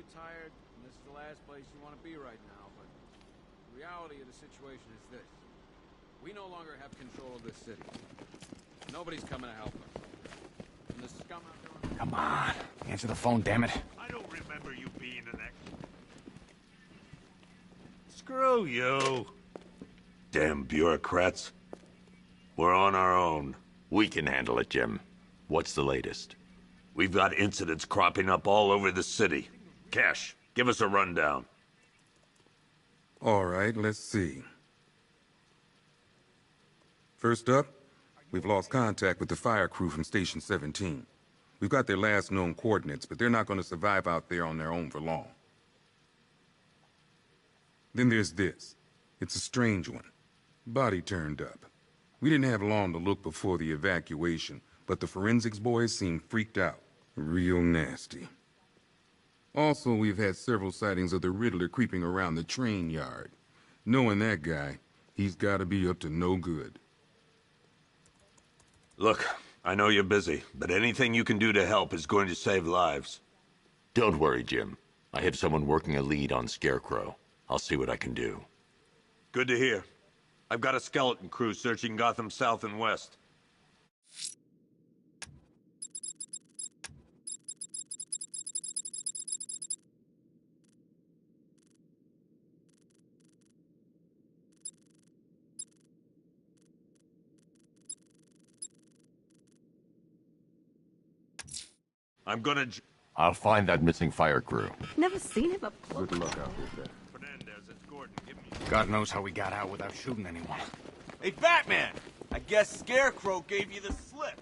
you're tired, and this is the last place you want to be right now, but the reality of the situation is this. We no longer have control of this city. Nobody's coming to help us. And the scum out there... Come on, answer the phone, damn it. I don't remember you being an ex... Screw you. Damn bureaucrats. We're on our own. We can handle it, Jim. What's the latest? We've got incidents cropping up all over the city. Cash, give us a rundown. All right, let's see. First up, we've lost contact with the fire crew from Station 17. We've got their last known coordinates, but they're not going to survive out there on their own for long. Then there's this. It's a strange one. Body turned up. We didn't have long to look before the evacuation, but the forensics boys seemed freaked out. Real nasty. Also, we've had several sightings of the Riddler creeping around the train yard. Knowing that guy, he's gotta be up to no good. Look, I know you're busy, but anything you can do to help is going to save lives. Don't worry, Jim. I have someone working a lead on Scarecrow. I'll see what I can do. Good to hear. I've got a skeleton crew searching Gotham South and West. I'm gonna... I'll find that missing fire crew. Never seen him up close. Good luck out there. Fernandez, it's Gordon. Give me... God knows how we got out without shooting anyone. Hey, Batman! I guess Scarecrow gave you the slip.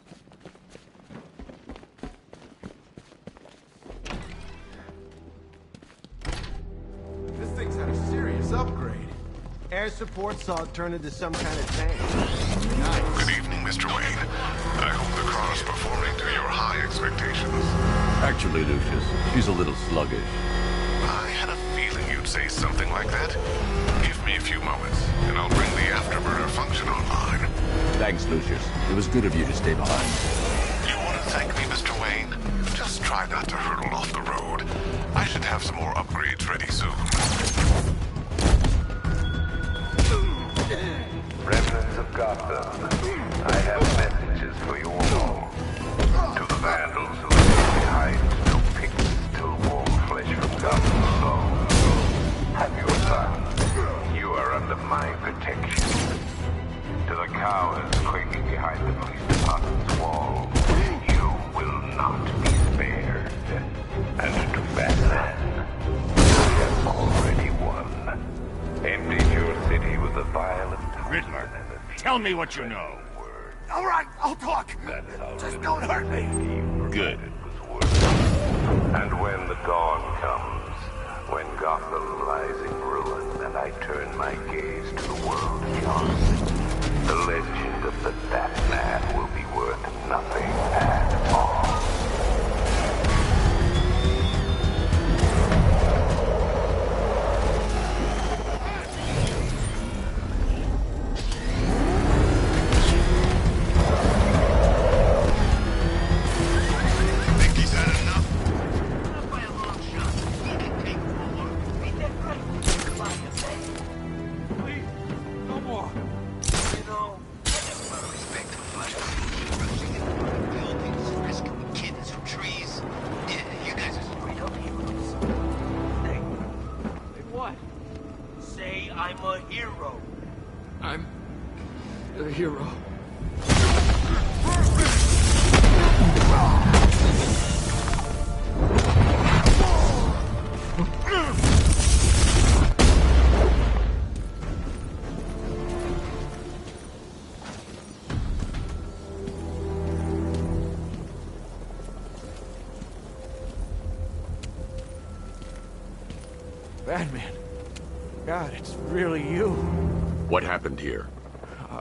This thing's had a serious upgrade. Air support saw it turn into some kind of tank. Nice. Good evening, Mr. Wayne. I hope the car is performing to your high expectations. Actually, Lucius, she's a little sluggish. I had a feeling you'd say something like that. Give me a few moments, and I'll bring the afterburner function online. Thanks, Lucius. It was good of you to stay behind. You want to thank me, Mr. Wayne? Just try not to hurtle off the road. I should have some more upgrades ready soon. Remnants of Gotham, I have messages for you all. To the vandals who leave behind no pigs, still warm flesh from Gotham's bones. Have your fun. You are under my protection. To the cowards quaking behind the police department's wall, you will not be spared. And to Batman, you have already won. Emptied your city with a violent Riddler, tell me what you know. All right, I'll talk. Just don't hurt me. Good. And when the dawn comes, when Gotham lies in ruin and I turn my gaze to the world beyond, the legend of the Batman will be worth nothing at all. I'm the hero. Batman. God, it's really you. What happened here?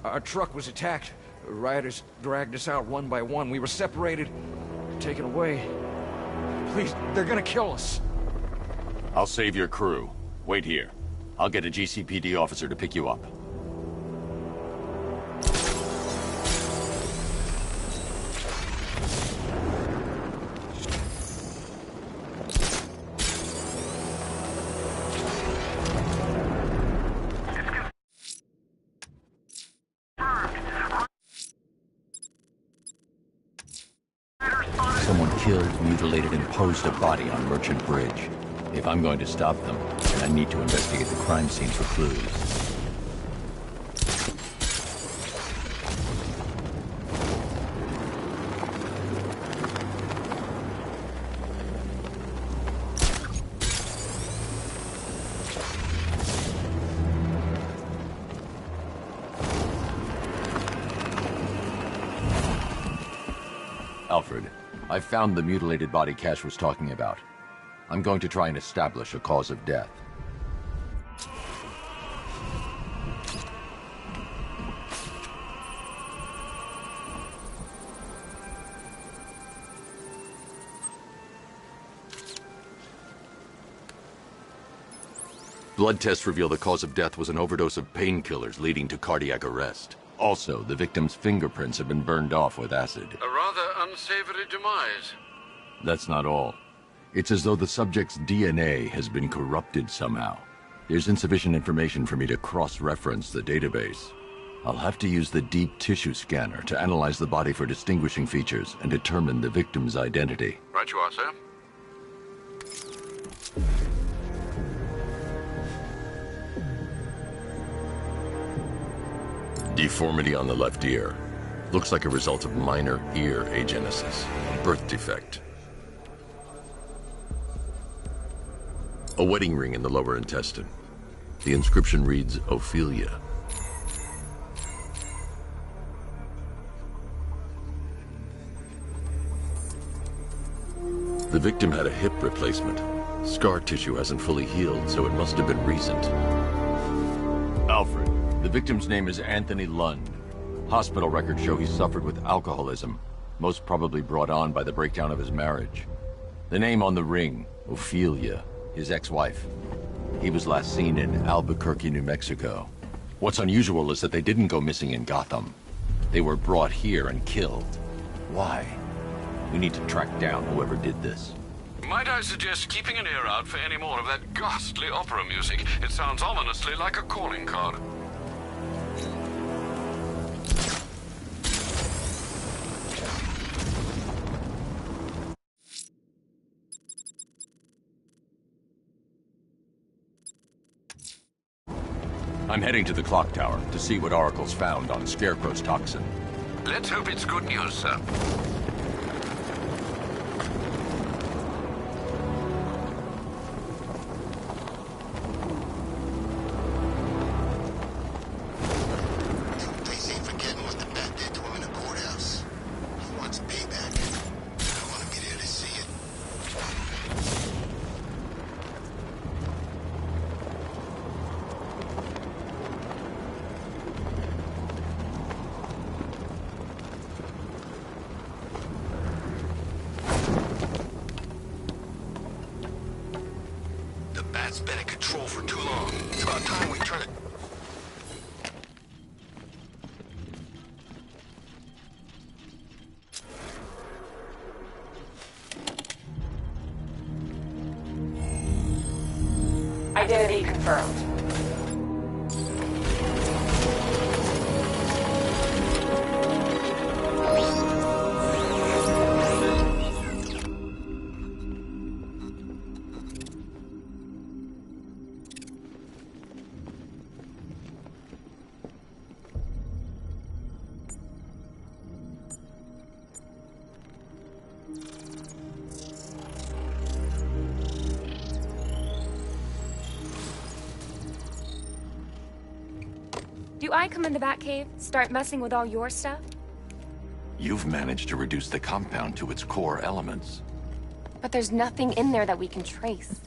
Our truck was attacked. Rioters dragged us out one by one. We were separated, taken away. Please, they're gonna kill us. I'll save your crew. Wait here. I'll get a GCPD officer to pick you up. killed, mutilated, and posed a body on Merchant Bridge. If I'm going to stop them, I need to investigate the crime scene for clues. Alfred, I found the mutilated body Cash was talking about. I'm going to try and establish a cause of death. Blood tests reveal the cause of death was an overdose of painkillers leading to cardiac arrest. Also, the victim's fingerprints have been burned off with acid. A rather unsavory demise. That's not all. It's as though the subject's DNA has been corrupted somehow. There's insufficient information for me to cross-reference the database. I'll have to use the deep tissue scanner to analyze the body for distinguishing features and determine the victim's identity. Right you are, sir. Deformity on the left ear. Looks like a result of minor ear agenesis, a birth defect. A wedding ring in the lower intestine. The inscription reads, Ophelia. The victim had a hip replacement. Scar tissue hasn't fully healed, so it must have been recent. Alfred, the victim's name is Anthony Lund. Hospital records show he suffered with alcoholism, most probably brought on by the breakdown of his marriage. The name on the ring, Ophelia, his ex-wife. He was last seen in Albuquerque, New Mexico. What's unusual is that they didn't go missing in Gotham. They were brought here and killed. Why? We need to track down whoever did this. Might I suggest keeping an ear out for any more of that ghastly opera music? It sounds ominously like a calling card. I'm heading to the clock tower to see what Oracle's found on Scarecrow's toxin. Let's hope it's good news, sir. Please ain't forgetting what the bat did to him in the courthouse. He wants payback. I want to be there to see it. The bat's been in control for too long. It's about time we turn it. Identity confirmed. Do I come in the Batcave, start messing with all your stuff? You've managed to reduce the compound to its core elements. But there's nothing in there that we can trace.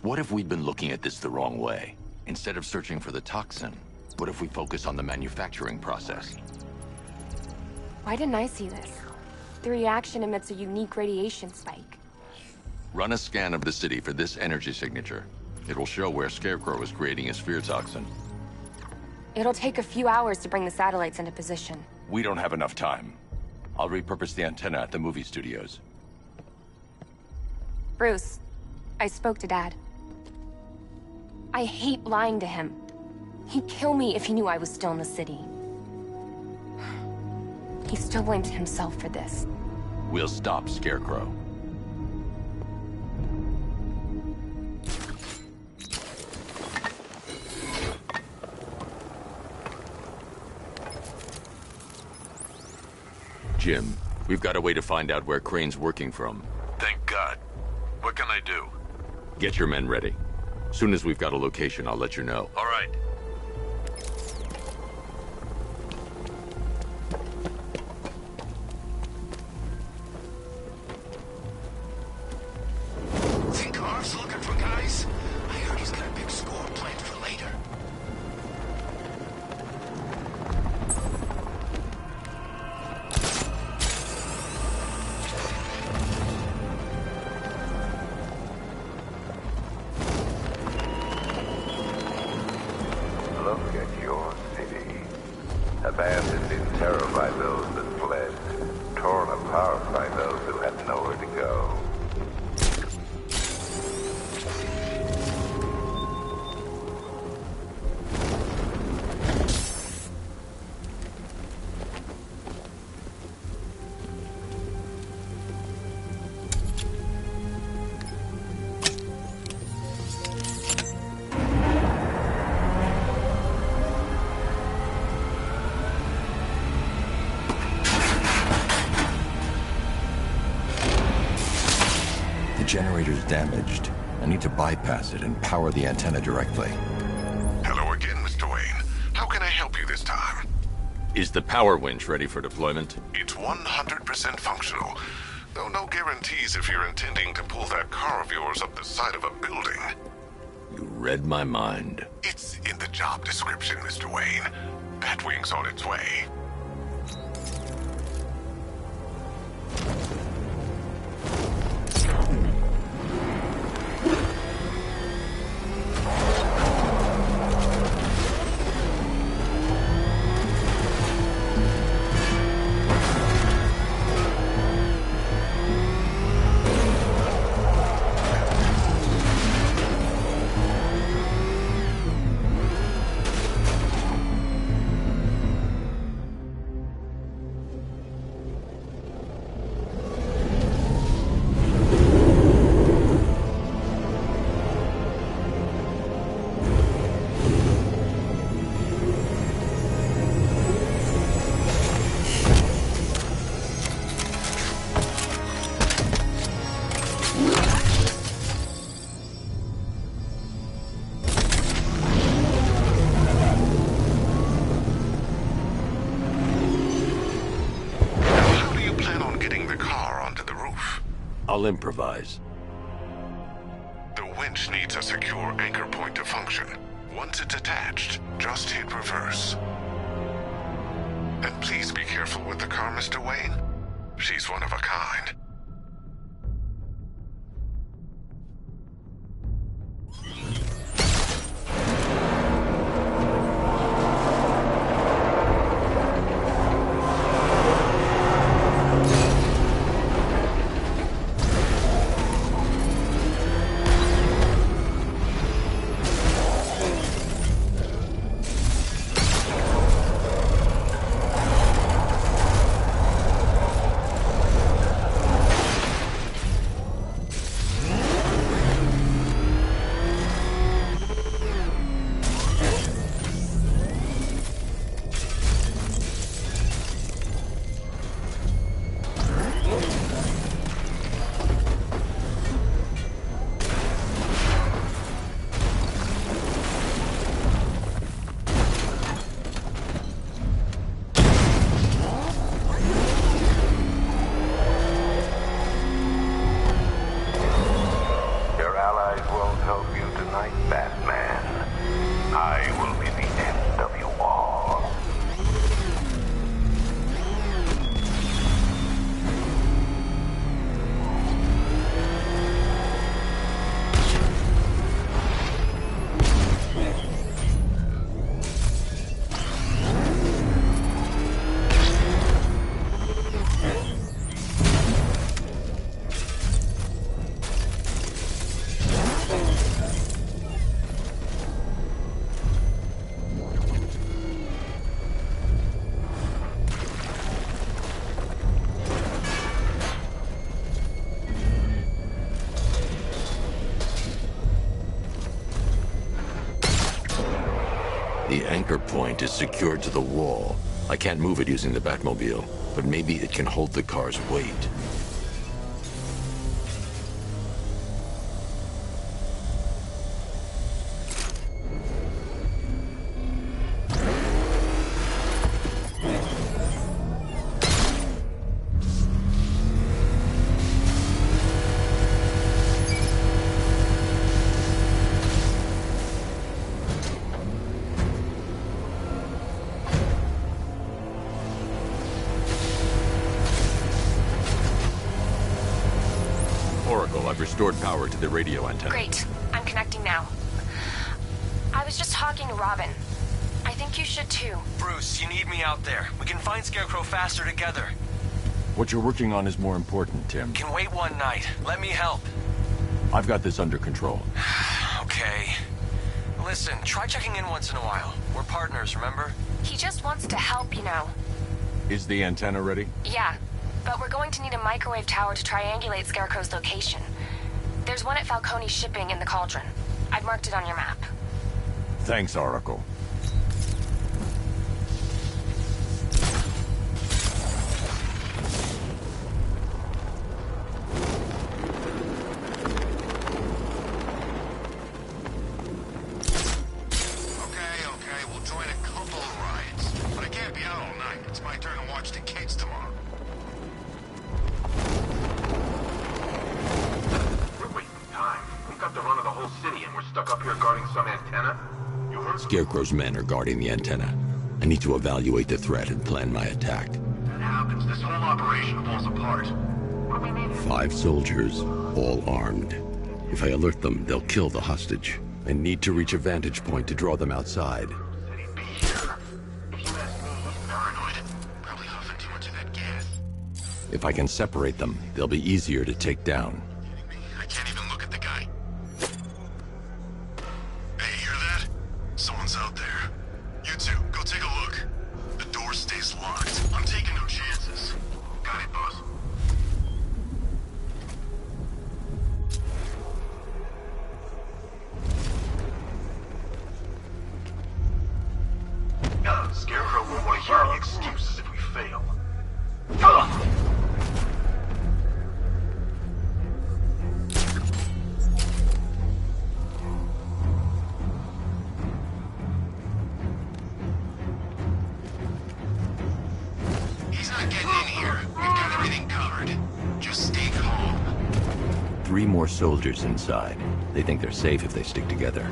What if we'd been looking at this the wrong way? Instead of searching for the toxin, what if we focus on the manufacturing process? Why didn't I see this? The reaction emits a unique radiation spike. Run a scan of the city for this energy signature. It will show where Scarecrow is creating his fear toxin. It'll take a few hours to bring the satellites into position. We don't have enough time. I'll repurpose the antenna at the movie studios. Bruce, I spoke to Dad. I hate lying to him. He'd kill me if he knew I was still in the city. He still blames himself for this. We'll stop Scarecrow. Jim, we've got a way to find out where Crane's working from. Thank God. What can I do? Get your men ready. Soon as we've got a location, I'll let you know. All right. Think Harv's looking for guys? I heard he's got a big score planned for later. Look at your city. Abandoned in terror by those that fled. Torn apart by those who had nowhere to go. The generator's damaged. I need to bypass it and power the antenna directly. Hello again, Mr. Wayne. How can I help you this time? Is the power winch ready for deployment? It's 100% functional. Though no guarantees if you're intending to pull that car of yours up the side of a building. You read my mind. It's in the job description, Mr. Wayne. Batwing's on its way. I'll improvise. The winch needs a secure anchor point to function. Once it's attached, just hit reverse. And please be careful with the car, Mr. Wayne. She's one of a kind. The anchor point is secured to the wall. I can't move it using the Batmobile, but maybe it can hold the car's weight. I've restored power to the radio antenna. Great. I'm connecting now. I was just talking to Robin. I think you should too. Bruce, you need me out there. We can find Scarecrow faster together. What you're working on is more important, Tim. Can wait one night. Let me help. I've got this under control. Okay. Listen, try checking in once in a while. We're partners, remember? He just wants to help, you know. Is the antenna ready? Yeah, but we're going to need a microwave tower to triangulate Scarecrow's location. There's one at Falcone's shipping in the Cauldron. I've marked it on your map. Thanks, Oracle. Okay, we'll join a couple of rides. But I can't be out all night. It's my turn to watch the kids tomorrow. We're wasting time. We've got the run of the whole city and we're stuck up here guarding some antenna. You heard? Scarecrow's men are guarding the antenna. I need to evaluate the threat and plan my attack. That happens, this whole operation falls apart. What do we need? 5 soldiers, all armed. If I alert them, they'll kill the hostage. I need to reach a vantage point to draw them outside. Said he'd be here. If you ask me, he's paranoid. Probably huffing too much of that gas. If I can separate them, they'll be easier to take down. I can't even look at the guy. Hey, you hear that? Someone's out there. You two, go take a look. The door stays locked. I'm taking no chances. Got it, boss. Scarecrow won't want to hear any excuses if we fail. He's not getting in here. We've got everything covered. Just stay calm. 3 more soldiers inside. They think they're safe if they stick together.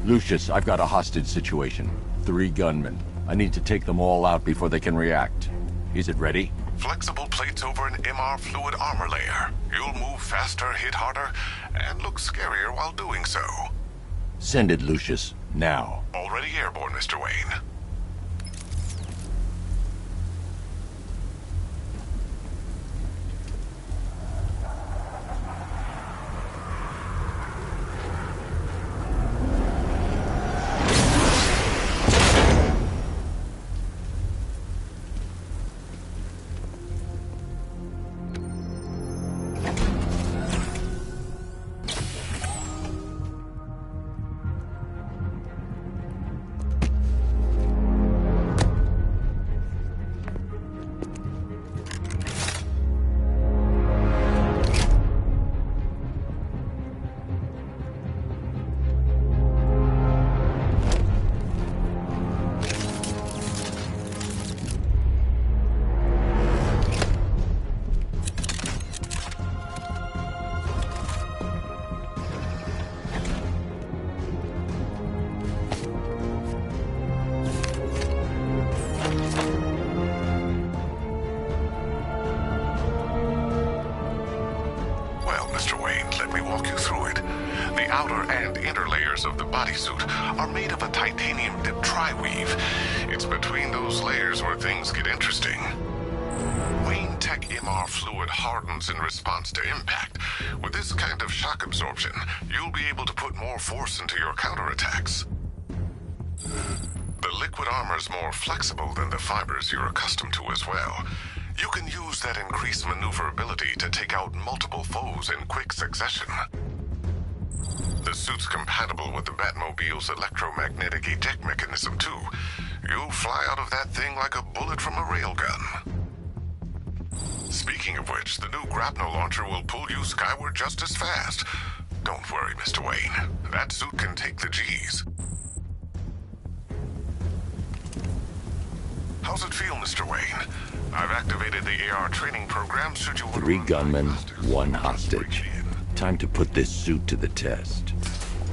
Lucius, I've got a hostage situation. 3 gunmen. I need to take them all out before they can react. Is it ready? Flexible plates over an MR fluid armor layer. You'll move faster, hit harder, and look scarier while doing so. Send it, Lucius. Now. Already airborne, Mr. Wayne. Of the bodysuit are made of a titanium-dipped tri-weave. It's between those layers where things get interesting. Wayne Tech MR fluid hardens in response to impact. With this kind of shock absorption, you'll be able to put more force into your counterattacks. The liquid armor's more flexible than the fibers you're accustomed to as well. You can use that increased maneuverability to take out multiple foes in quick succession. The suit's compatible with the Batmobile's electromagnetic eject mechanism, too. You'll fly out of that thing like a bullet from a railgun. Speaking of which, the new grapnel launcher will pull you skyward just as fast. Don't worry, Mr. Wayne. That suit can take the G's. How's it feel, Mr. Wayne? I've activated the AR training program should you want to... 3 gunmen, 1 hostage. Time to put this suit to the test.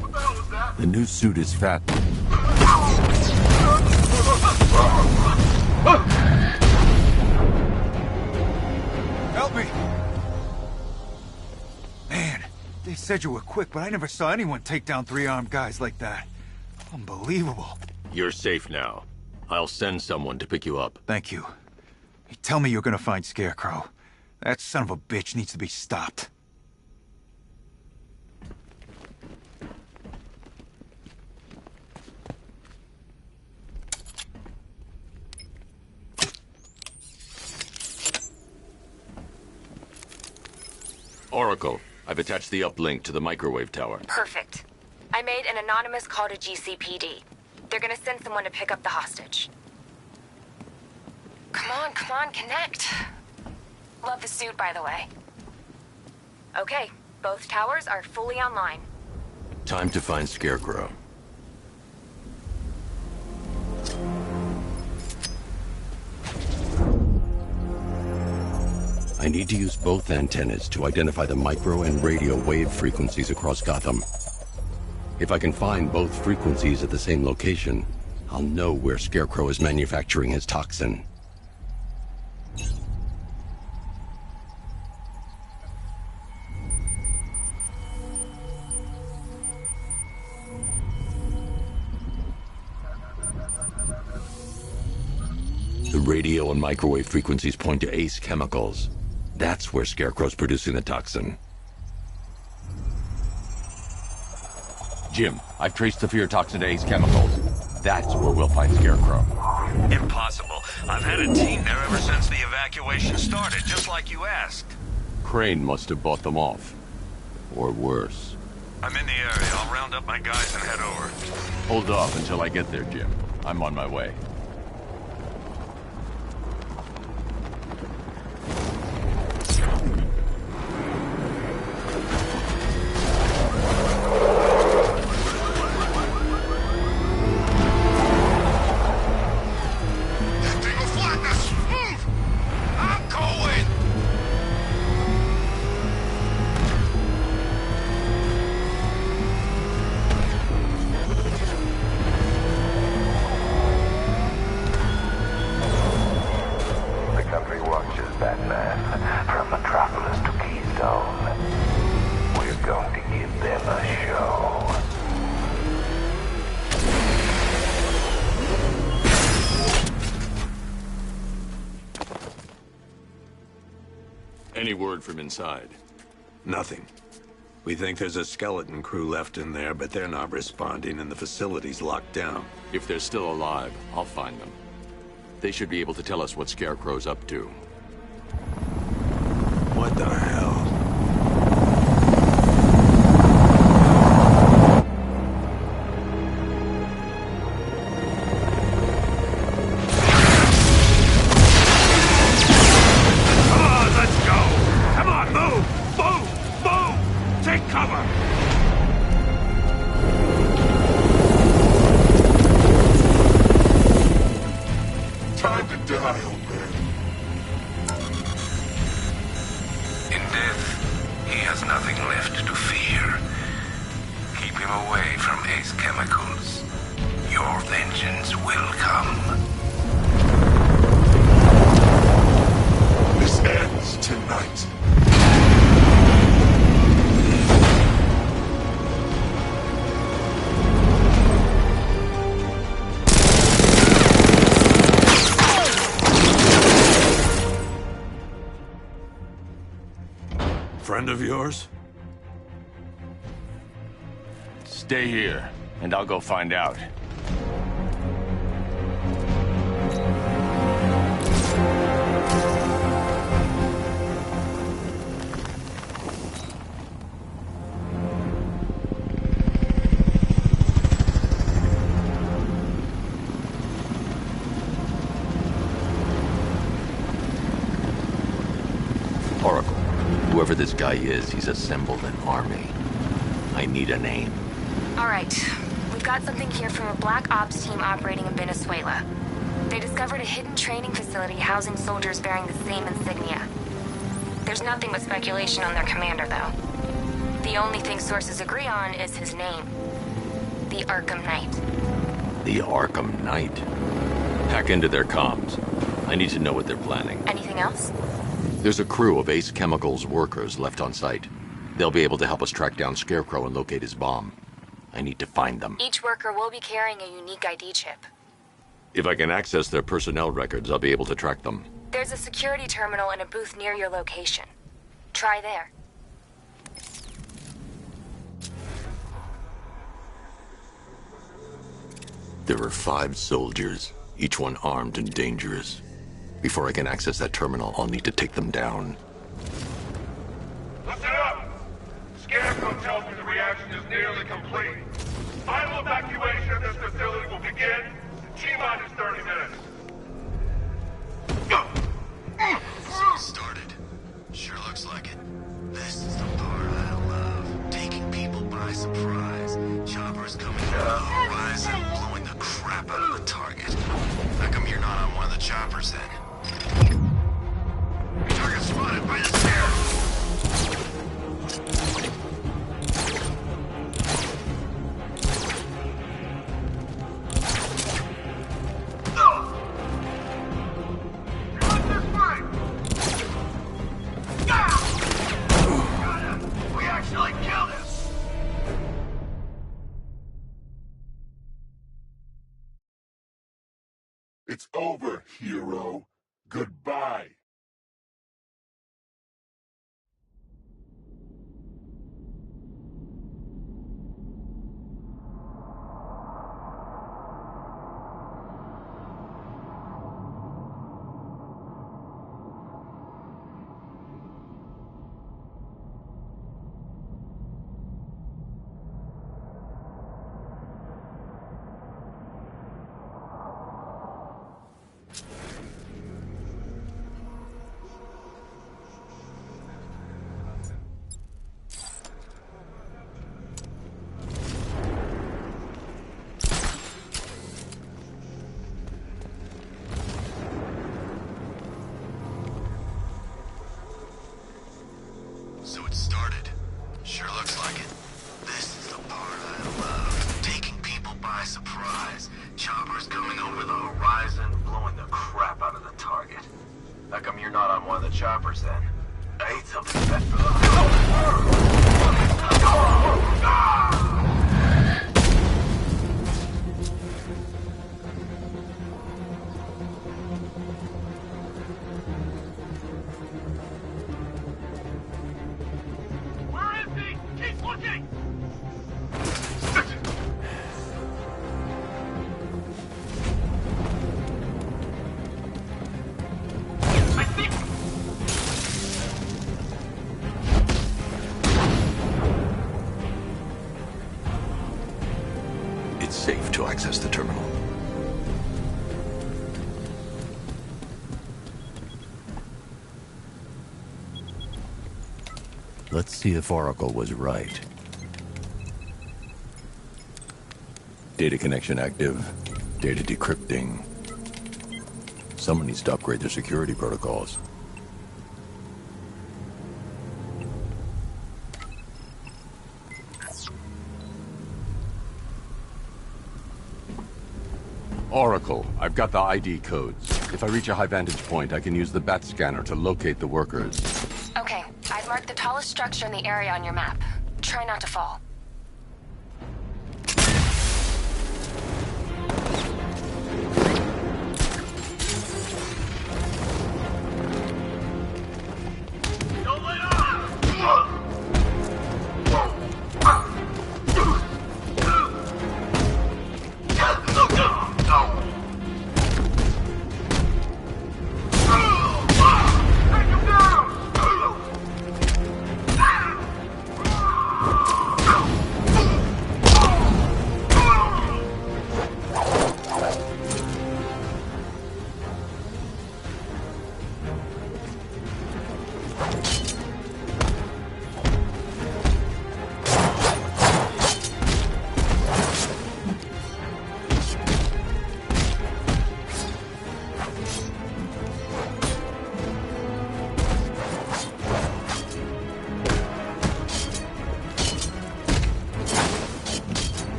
What the hell was that? The new suit is fat. Help me! Man, they said you were quick, but I never saw anyone take down 3 armed guys like that. Unbelievable. You're safe now. I'll send someone to pick you up. Thank you. Hey, tell me you're gonna find Scarecrow. That son of a bitch needs to be stopped. Oracle, I've attached the uplink to the microwave tower. Perfect. I made an anonymous call to GCPD. They're gonna send someone to pick up the hostage. Come on, connect. Love the suit, by the way. Okay, both towers are fully online. Time to find Scarecrow. I need to use both antennas to identify the micro and radio wave frequencies across Gotham. If I can find both frequencies at the same location, I'll know where Scarecrow is manufacturing his toxin. The radio and microwave frequencies point to Ace Chemicals. That's where Scarecrow's producing the toxin. Jim, I've traced the fear toxin to Ace Chemicals. That's where we'll find Scarecrow. Impossible. I've had a team there ever since the evacuation started, just like you asked. Crane must have bought them off. Or worse. I'm in the area. I'll round up my guys and head over. Hold off until I get there, Jim. I'm on my way. Any word from inside? Nothing. We think there's a skeleton crew left in there, but they're not responding and the facility's locked down. If they're still alive, I'll find them. They should be able to tell us what Scarecrow's up to. What the hell? Friend of yours? Stay here, and I'll go find out. this guy is, he's assembled an army. I need a name. All right. We've got something here from a Black Ops team operating in Venezuela. They discovered a hidden training facility housing soldiers bearing the same insignia. There's nothing but speculation on their commander, though. The only thing sources agree on is his name. The Arkham Knight. The Arkham Knight? Hack into their comms. I need to know what they're planning. Anything else? There's a crew of Ace Chemicals workers left on site. They'll be able to help us track down Scarecrow and locate his bomb. I need to find them. Each worker will be carrying a unique ID chip. If I can access their personnel records, I'll be able to track them. There's a security terminal in a booth near your location. Try there. There are 5 soldiers, each one armed and dangerous. Before I can access that terminal, I'll need to take them down. Listen up! Scarecrow tells me the reaction is nearly complete. Final evacuation of this facility will begin in T-minus 30 minutes. So it started. Sure looks like it. This is the part I love. Taking people by surprise. Choppers coming over the horizon, blowing the crap out of the target. How come you're not on one of the choppers then? Target spotted by the stairs! It's over, hero. Goodbye. So it started. Sure looks like it. This is the part I love. Taking people by surprise. Choppers coming over the horizon, blowing the crap out of the target. How come you're not on one of the choppers then? I hate something It's safe to access the terminal. Let's see if Oracle was right. Data connection active. Data decrypting. Someone needs to upgrade their security protocols. Oracle, I've got the ID codes. If I reach a high vantage point, I can use the bat scanner to locate the workers. Okay, I've marked the tallest structure in the area on your map. Try not to fall.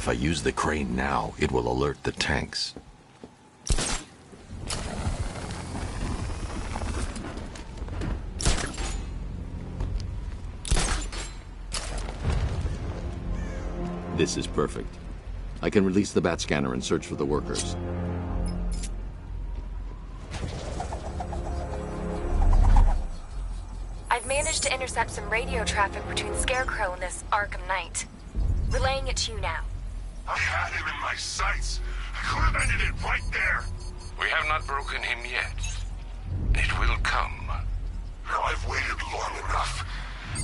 If I use the crane now, it will alert the tanks. This is perfect. I can release the bat scanner and search for the workers. I've managed to intercept some radio traffic between Scarecrow and this Arkham Knight. Relaying it to you now. I had him in my sights. I could have ended it right there. We have not broken him yet. It will come. Now I've waited long enough.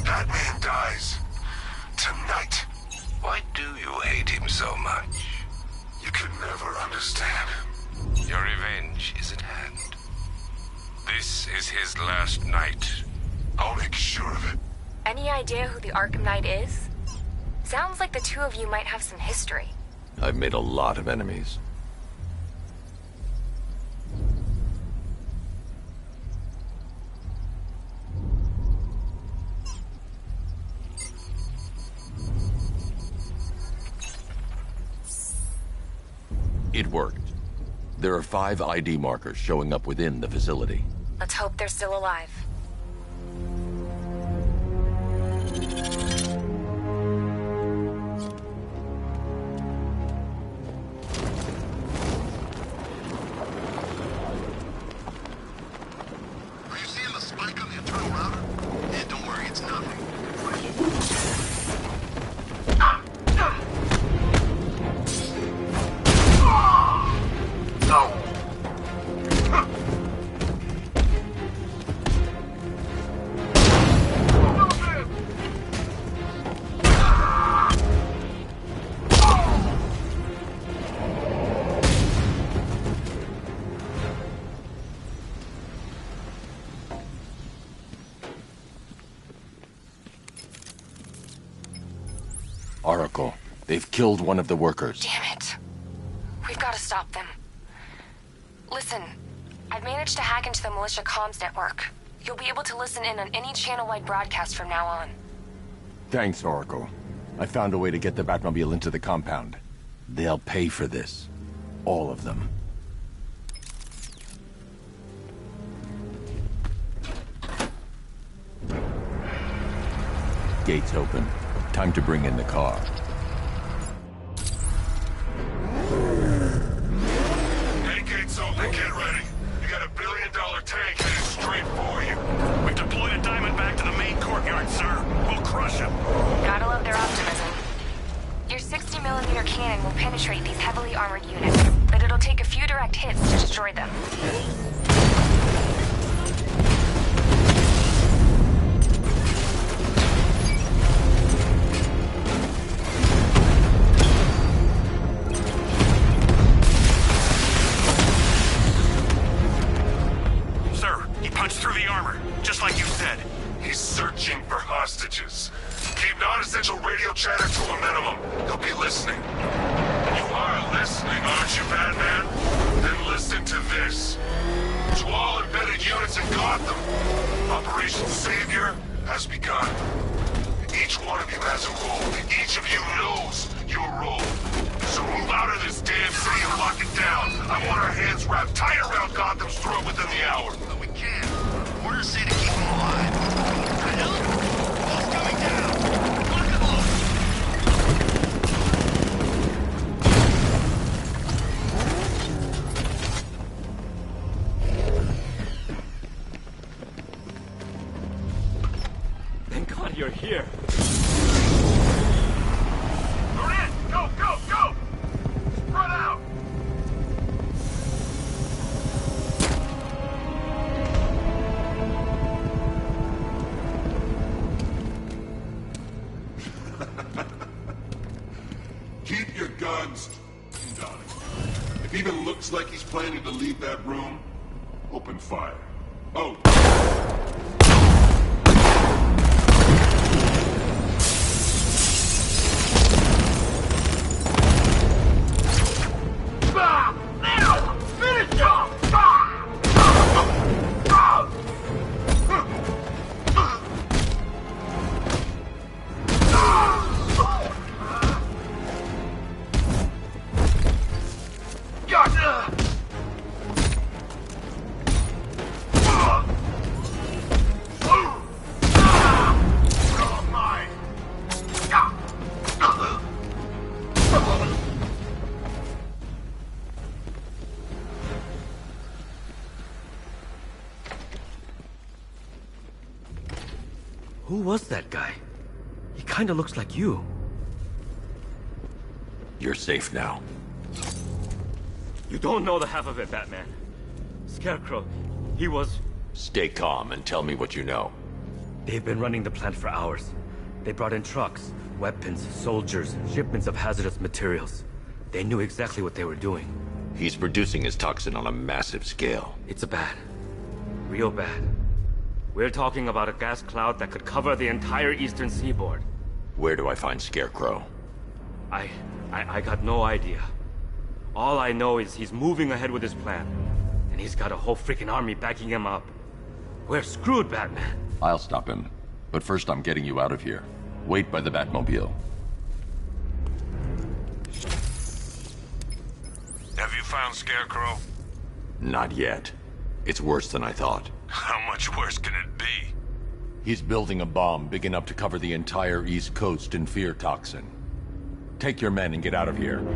Batman dies. Tonight. Why do you hate him so much? You can never understand. Your revenge is at hand. This is his last night. I'll make sure of it. Any idea who the Arkham Knight is? Sounds like the two of you might have some history. I've made a lot of enemies. It worked. There are 5 ID markers showing up within the facility. Let's hope they're still alive. Are you seeing the spike on the internal router? Yeah, don't worry, it's nothing. Oracle, they've killed one of the workers. Damn it. We've got to stop them. Listen, I've managed to hack into the militia comms network. You'll be able to listen in on any channel-wide broadcast from now on. Thanks, Oracle. I found a way to get the Batmobile into the compound. They'll pay for this. All of them. Gates open. Time to bring in the car. Hey, gates open, get ready. You got $1 billion tank headed straight for you. We've deployed a Diamondback to the main courtyard, sir. We'll crush him. Gotta love their optimism. Your 60mm cannon will penetrate these heavily armored units, but it'll take a few direct hits to destroy them. Through the armor, just like you said. He's searching for hostages. Keep non-essential radio chatter to a minimum. He'll be listening. You are listening, aren't you, Batman? Then listen to this. To all embedded units in Gotham, Operation Savior has begun. Each one of you has a role. Each of you knows your role. So move out of this damn city and lock it down. I want our hands wrapped tight around Gotham's throat within the hour. But we can't. Orders say to keep him alive. What the hell? Wall's coming down. Lock him up. Thank God you're here. You're in! Go, go, go! Spread out! Keep your guns down. If he even looks like he's planning to leave that room, open fire. Oh! Who was that guy? He kinda looks like you. You're safe now. You don't know the half of it, Batman. Scarecrow, he was... Stay calm and tell me what you know. They've been running the plant for hours. They brought in trucks, weapons, soldiers, shipments of hazardous materials. They knew exactly what they were doing. He's producing his toxin on a massive scale. It's bad. Real bad. We're talking about a gas cloud that could cover the entire eastern seaboard. Where do I find Scarecrow? I got no idea. All I know is he's moving ahead with his plan. And he's got a whole freaking army backing him up. We're screwed, Batman. I'll stop him. But first I'm getting you out of here. Wait by the Batmobile. Have you found Scarecrow? Not yet. It's worse than I thought. How much worse can it be? He's building a bomb big enough to cover the entire East Coast in fear toxin. Take your men and get out of here.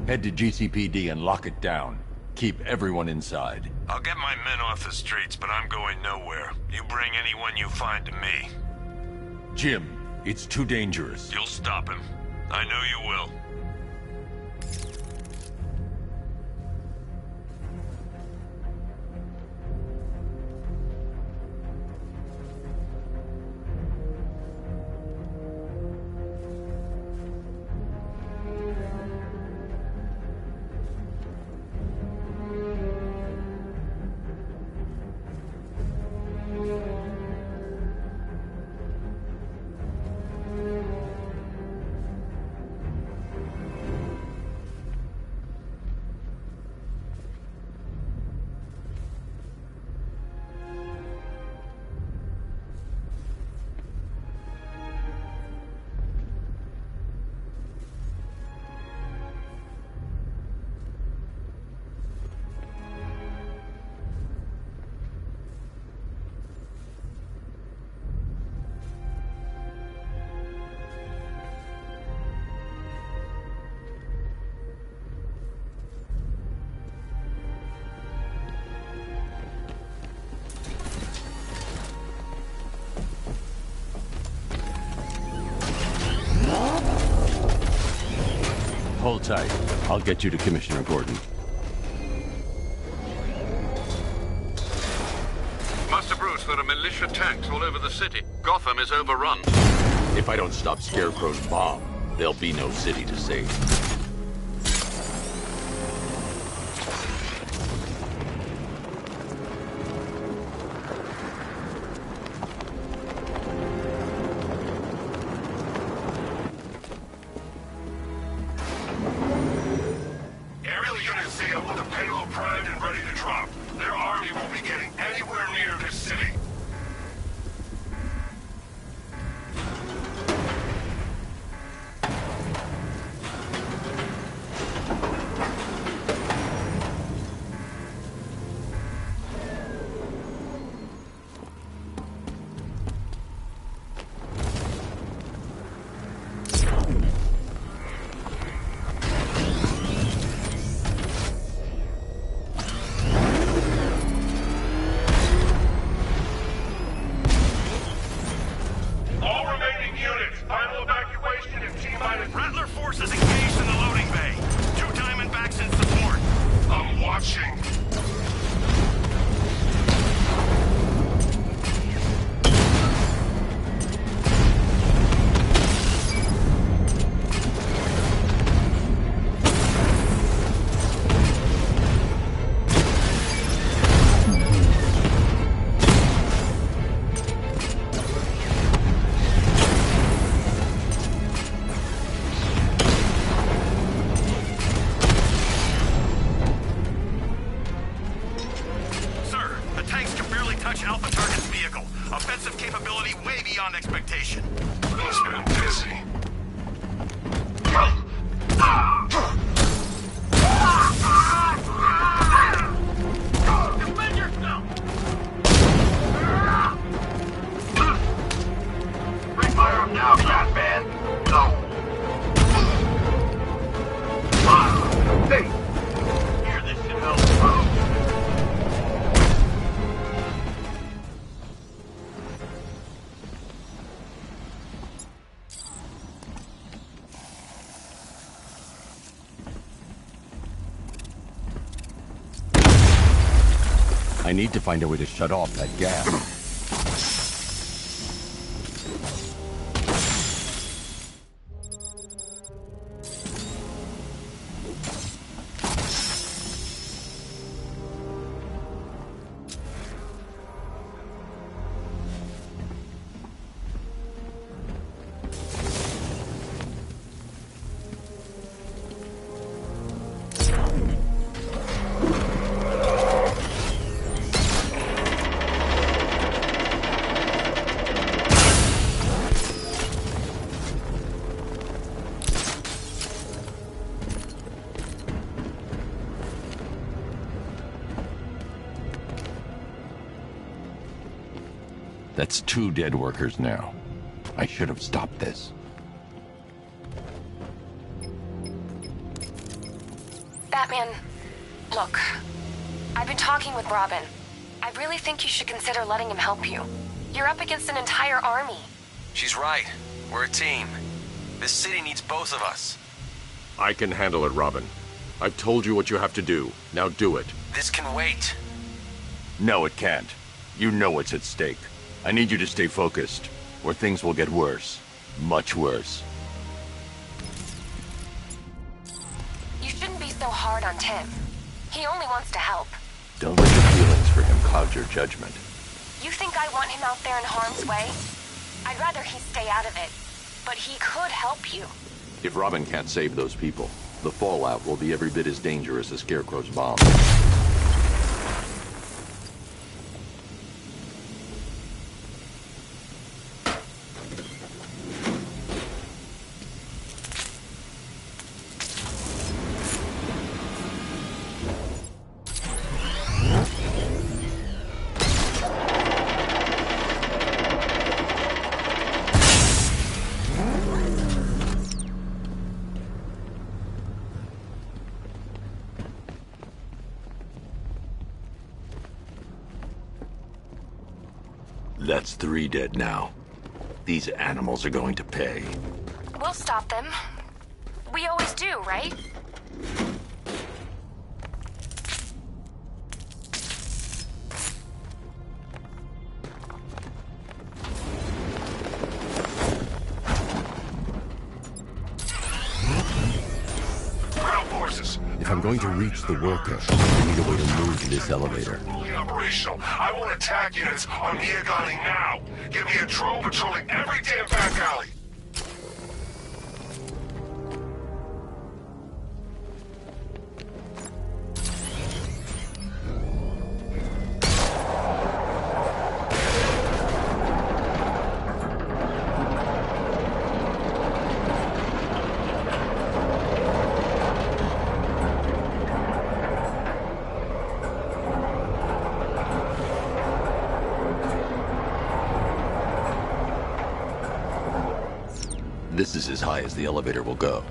Head to GCPD and lock it down. Keep everyone inside. I'll get my men off the streets, but I'm going nowhere. You bring anyone you find to me. Jim, it's too dangerous. You'll stop him. I know you will. Hold tight. I'll get you to Commissioner Gordon. Master Bruce, there are militia tanks all over the city. Gotham is overrun. If I don't stop Scarecrow's bomb, there'll be no city to save. I need to find a way to shut off that gas. That's 2 dead workers now. I should have stopped this. Batman, look. I've been talking with Robin. I really think you should consider letting him help you. You're up against an entire army. She's right. We're a team. This city needs both of us. I can handle it, Robin. I've told you what you have to do. Now do it. This can wait. No, it can't. You know what's at stake. I need you to stay focused, or things will get worse. Much worse. You shouldn't be so hard on Tim. He only wants to help. Don't let your feelings for him cloud your judgment. You think I want him out there in harm's way? I'd rather he stay out of it. But he could help you. If Robin can't save those people, the fallout will be every bit as dangerous as Scarecrow's bomb. That's 3 dead now. These animals are going to pay. We'll stop them. We always do, right? If I'm going to reach the worker, I need a way to move this elevator. Operational. I want attack units on Miagani now. Give me a drone patrolling every damn back alley. This is as high as the elevator will go.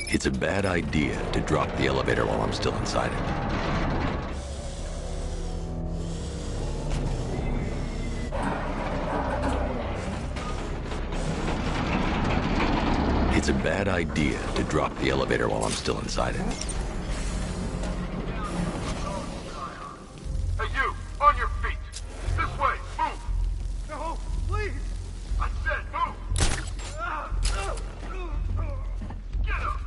It's a bad idea to drop the elevator while I'm still inside it. It's a bad idea to drop the elevator while I'm still inside it. Hey, you! On your feet! This way! Move! No, please! I said move! Get up!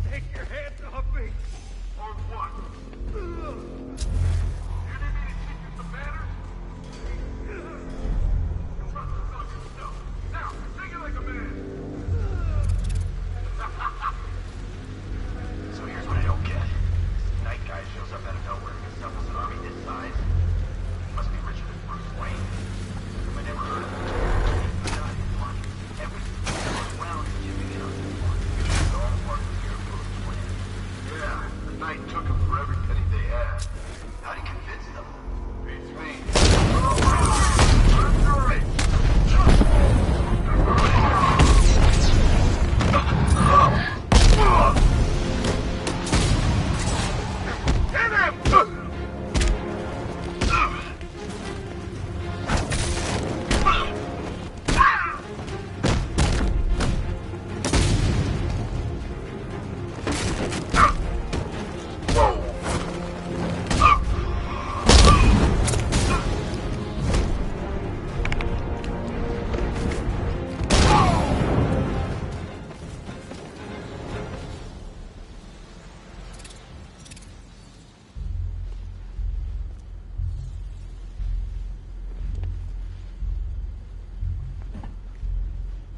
Take your hands off me! On what? You need me to teach you some manners? You trust yourself yourself. Now, take it like a man! So here's what I don't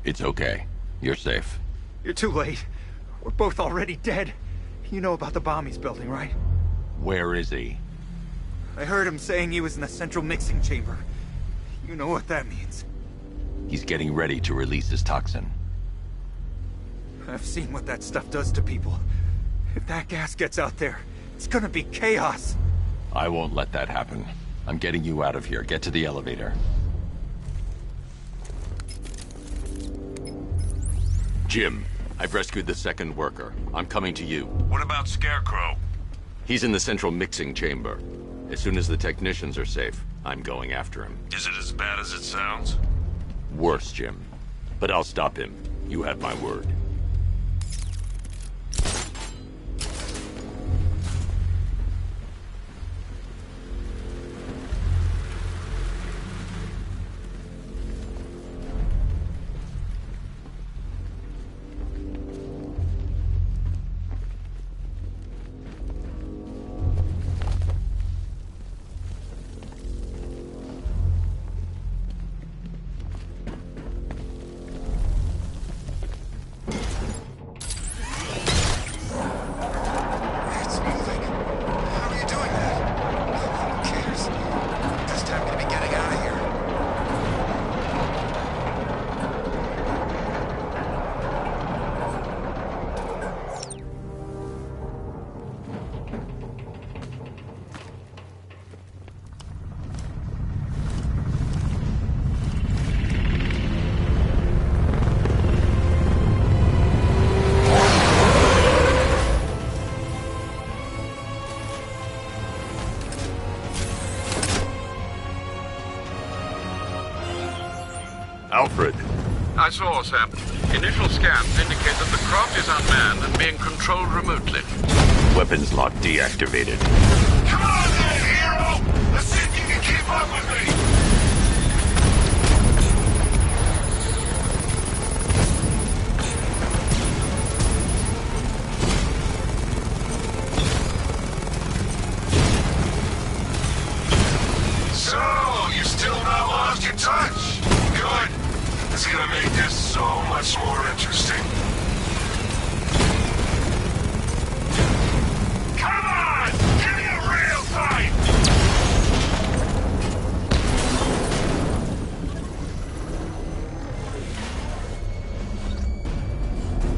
It's okay. You're safe. You're too late. We're both already dead. You know about the bomb he's building, right? Where is he? I heard him saying he was in the central mixing chamber. You know what that means. He's getting ready to release his toxin. I've seen what that stuff does to people. If that gas gets out there, it's gonna be chaos. I won't let that happen. I'm getting you out of here. Get to the elevator. Jim, I've rescued the second worker. I'm coming to you. What about Scarecrow? He's in the central mixing chamber. As soon as the technicians are safe, I'm going after him. Is it as bad as it sounds? Worse, Jim. But I'll stop him. You have my word. Alfred. I saw, Sam. Initial scans indicate that the craft is unmanned and being controlled remotely. Weapons lock deactivated. Come on then, hero! Let's see if you can keep up with me! So, you still not lost your touch? Good. It's gonna make this so much more interesting. Come on! Give me a real fight!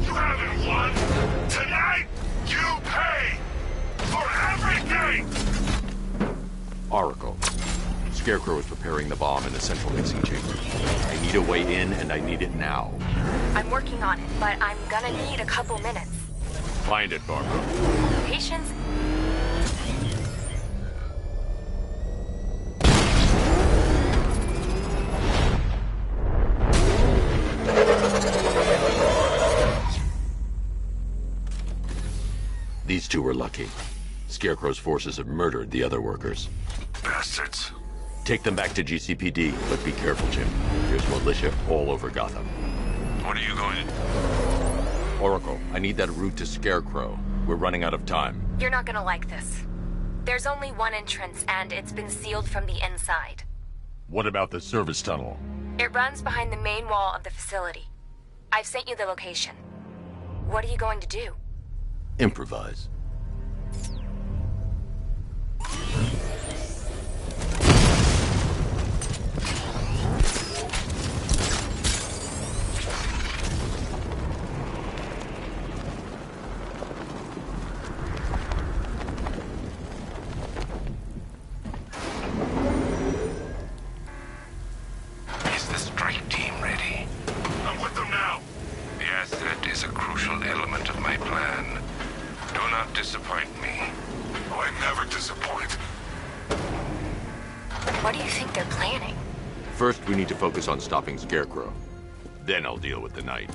You haven't won. Tonight, you pay for everything! Oracle. Scarecrow is preparing the bomb in the central mixing chamber. I need a way in, and I need it now. I'm working on it, but I'm gonna need a couple minutes. Find it, Barbara. Patience? These two were lucky. Scarecrow's forces have murdered the other workers. Bastards. Take them back to GCPD, but be careful, Jim. There's militia all over Gotham. What are you going to do? Oracle, I need that route to Scarecrow. We're running out of time. You're not gonna like this. There's only one entrance, and it's been sealed from the inside. What about the service tunnel? It runs behind the main wall of the facility. I've sent you the location. What are you going to do? Improvise. Is the strike team ready? I'm with them now. The asset is a crucial element of my plan. Do not disappoint me. Oh, I never disappoint. What do you think they're planning? First, we need to focus on stopping Scarecrow. Then I'll deal with the Knight.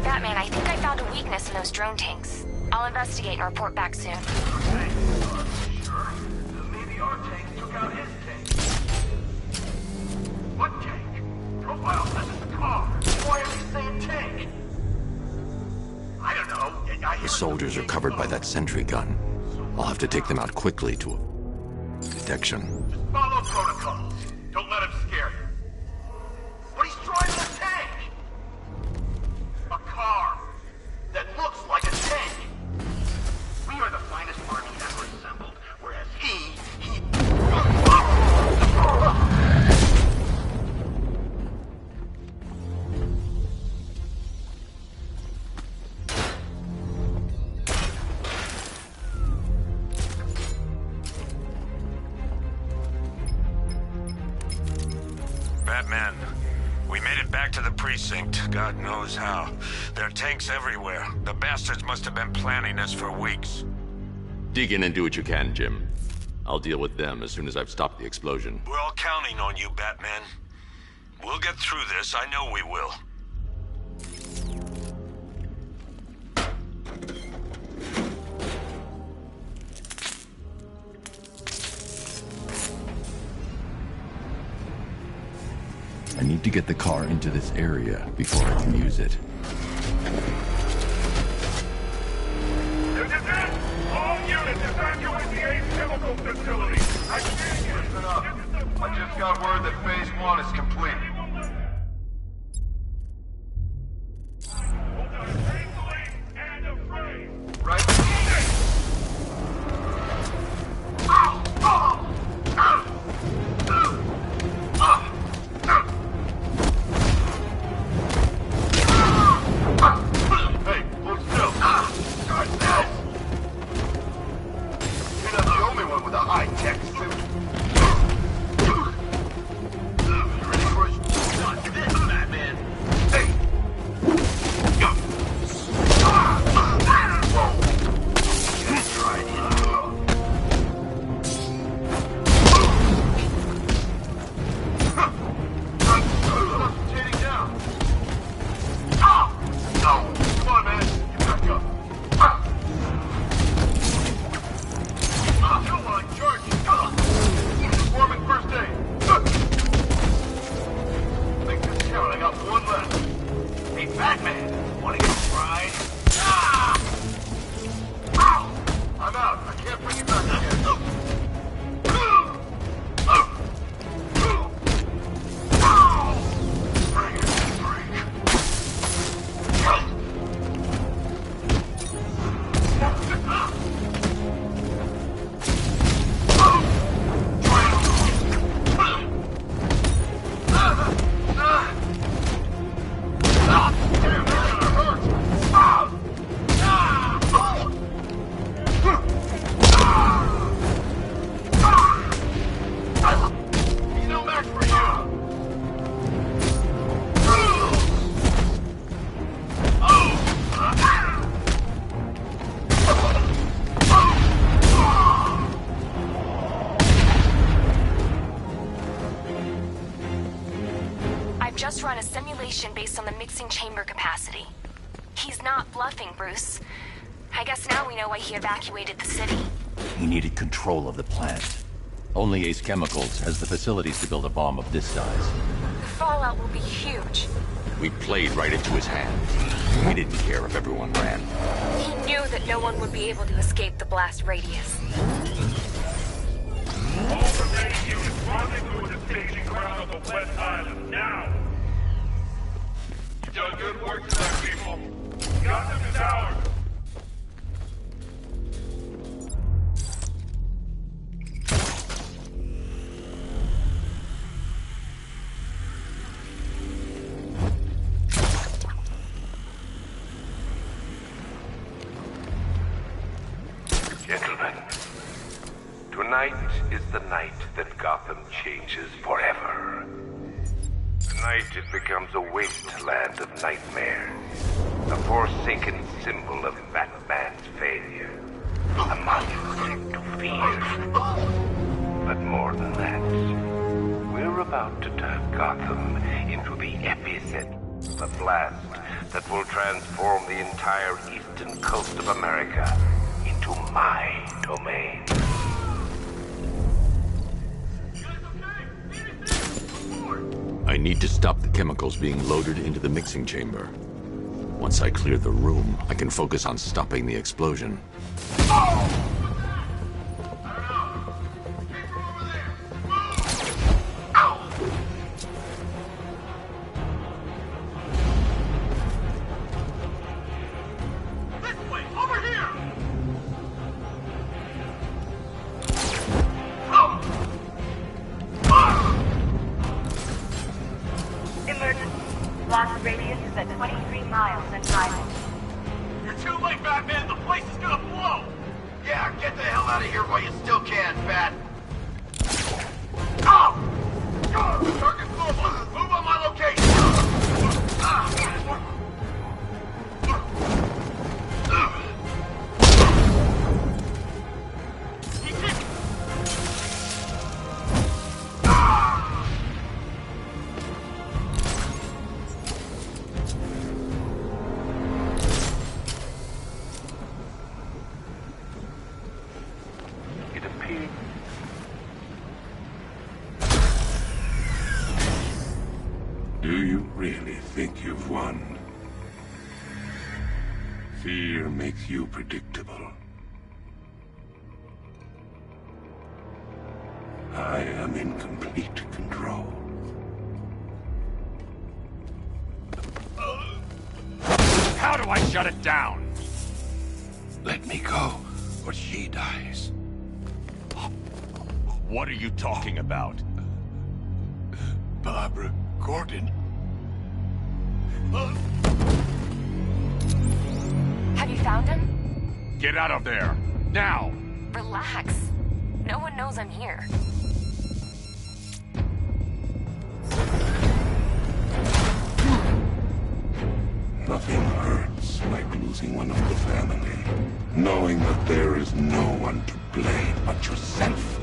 Batman, I think I found a weakness in those drone tanks. I'll investigate and report back soon. Maybe our tank took out his tank. What tank? Profile says it's a car. Why are you saying tank? I don't know. The soldiers are covered by that sentry gun. I'll have to take them out quickly to detection. Follow protocols. Don't let him scare you. But he's driving a tank! A car that looks like a tank! We are the finest army ever assembled, whereas he... Batman, we made it back to the precinct. God knows how. There are tanks everywhere. The bastards must have been planning this for weeks. Dig in and do what you can, Jim. I'll deal with them as soon as I've stopped the explosion. We're all counting on you, Batman. We'll get through this. I know we will. I need to get the car into this area before I can use it. All units evacuate the Ace Chemical Facility. Listen up. I just got word that Phase 1 is complete. Right? Hey, hold still. You're not the only one with a high-tech suit. You ready for it? Not this, Batman. Hey! That's right. Rotating down. No! Come on, man. Get back up. Come on, charge. Performing first aid. Make this count. I got one left. Hey, Batman. Wanna get fried? I'm out. I can't bring you back again. Bring it, freak. He's no match for you. I've just run a simulation based on the mixing chamber capacity. He's not bluffing, Bruce. I guess now we know why he evacuated the city. He needed control of the plant. Only Ace Chemicals has the facilities to build a bomb of this size. The fallout will be huge. We played right into his hands. We didn't care if everyone ran. He knew that no one would be able to escape the blast radius. All remaining units rendezvous at the staging ground on the West Island now. You've done good work tonight, people. Gotham is ours. Gentlemen, tonight is the night that Gotham changes forever. Tonight it becomes a wasteland of nightmares, a forsaken symbol of Batman's failure, a monument to fear. But more than that, we're about to turn Gotham into the epicenter of a blast that will transform the entire eastern coast of America into my domain. I need to stop the chemicals being loaded into the mixing chamber. Once I clear the room, I can focus on stopping the explosion. Blast radius is at 23 miles and driving. You're too late, Batman! The place is gonna blow! Yeah, get the hell out of here while you still can, Bat! Oh! Target mobile! Move on my location! Do you really think you've won? Fear makes you predictable. I am in complete control. How do I shut it down? Let me go, or she dies. What are you talking about? Barbara Gordon. Have you found him? Get out of there! Now! Relax. No one knows I'm here. Nothing hurts like losing one of the family. Knowing that there is no one to blame but yourself.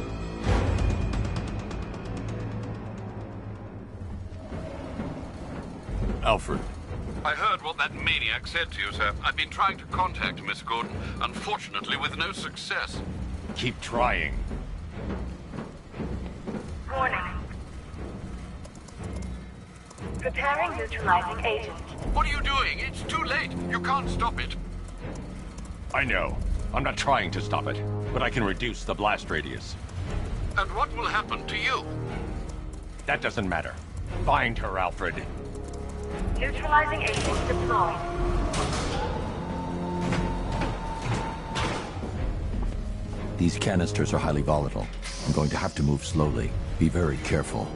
Alfred. I heard what that maniac said to you, sir. I've been trying to contact Miss Gordon, unfortunately with no success. Keep trying. Warning. Preparing neutralizing agent. What are you doing? It's too late. You can't stop it. I know. I'm not trying to stop it, but I can reduce the blast radius. And what will happen to you? That doesn't matter. Find her, Alfred. Neutralizing agent deployed. These canisters are highly volatile. I'm going to have to move slowly. Be very careful.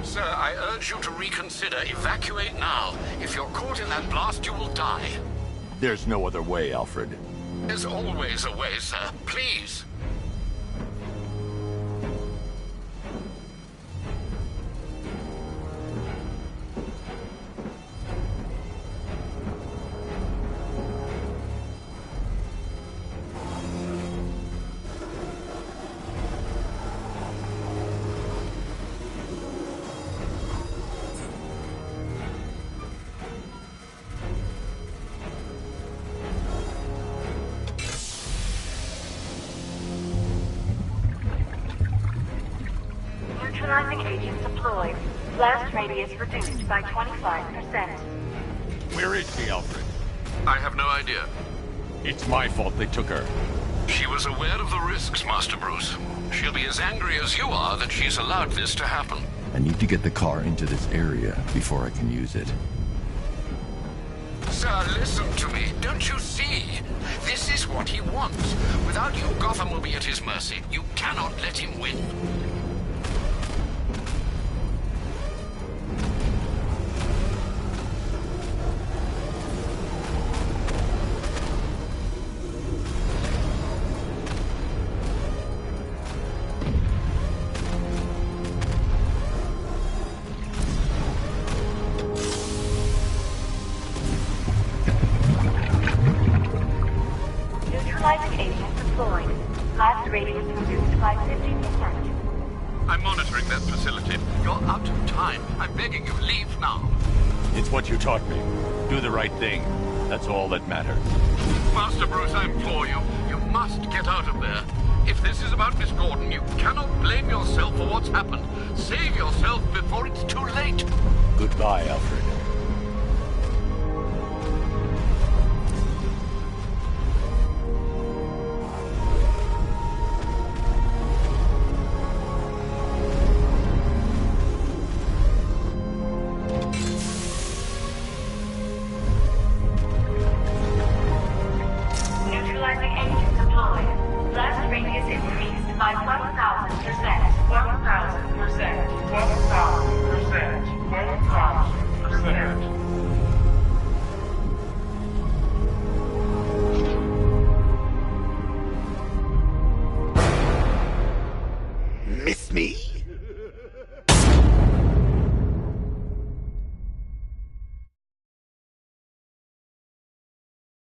Sir, I urge you to reconsider. Evacuate now. If you're caught in that blast, you will die. There's no other way, Alfred. There's always a way, sir. Please. Neutralizing agent deployed. Blast radius reduced by 25%. Where is she, Alfred? I have no idea. It's my fault they took her. She was aware of the risks, Master Bruce. She'll be as angry as you are that she's allowed this to happen. I need to get the car into this area before I can use it. Sir, listen to me. Don't you see? This is what he wants. Without you, Gotham will be at his mercy. You cannot let him win. Neutralizing agent deployed. Blast radius reduced by 50%. I'm monitoring that facility. You're out of time. I'm begging you, leave now. It's what you taught me. Do the right thing. That's all that matters. Master Bruce, I implore you, you must get out of there. If this is about Miss Gordon, you cannot blame yourself for what's happened. Save yourself before it's too late. Goodbye, Alfred.